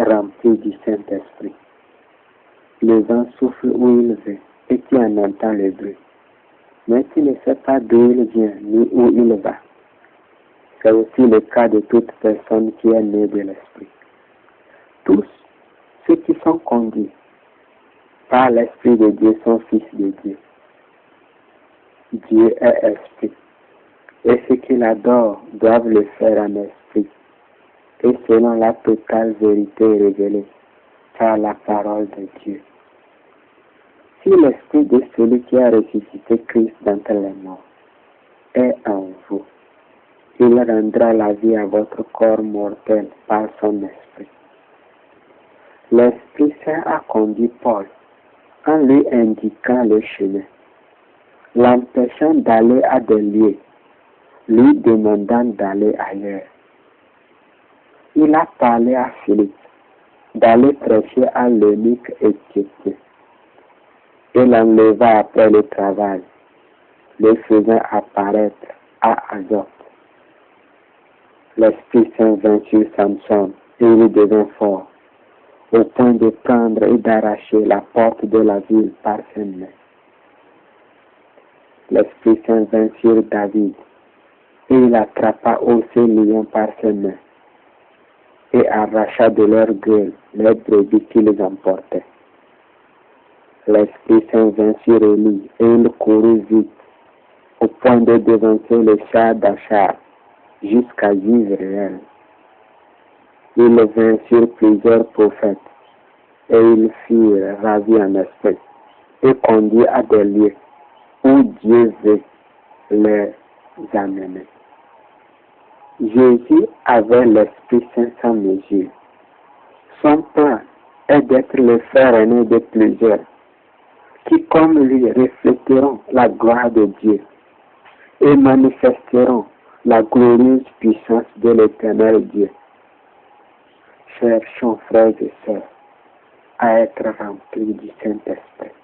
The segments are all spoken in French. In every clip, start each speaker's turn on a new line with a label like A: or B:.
A: rempli du Saint-Esprit. Le vent souffle où il veut et tu en entends le bruit. Mais tu ne sais pas d'où il vient ni où il va. C'est aussi le cas de toute personne qui est née de l'Esprit. Tous ceux qui sont conduits par l'Esprit de Dieu sont fils de Dieu. Dieu est Esprit. Et ceux qui l'adorent doivent le faire en esprit et selon la totale vérité révélée par la parole de Dieu. Si l'esprit de celui qui a ressuscité Christ d'entre les morts est en vous, il rendra la vie à votre corps mortel par son esprit. L'Esprit Saint a conduit Paul en lui indiquant le chemin, l'empêchant d'aller à des lieux, lui demandant d'aller ailleurs. Il a parlé à Philippe d'aller prêcher à l'eunuque éthiopien et l'enleva après le travail, le faisant apparaître à Azote. L'Esprit Saint vint sur Samson et il devint fort, au point de prendre et d'arracher la porte de la ville par ses mains. L'Esprit Saint vint sur David et il attrapa aussi lions par ses mains et arracha de leur gueule les brebis qu'ils emportaient. L'Esprit Saint vint sur Élie et il courut vite, au point de devancer le char d'Achar jusqu'à Israël. Il vint sur plusieurs prophètes et ils furent ravis en esprit et conduits à des lieux où Dieu veut les amener. Jésus avait l'Esprit Saint sans mesure. Son plan est d'être le frère aîné de plusieurs qui, comme lui, refléteront la gloire de Dieu et manifesteront la glorieuse puissance de l'Éternel Dieu. Cherchons, frères et sœurs, à être remplis du Saint-Esprit.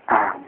A: Amen.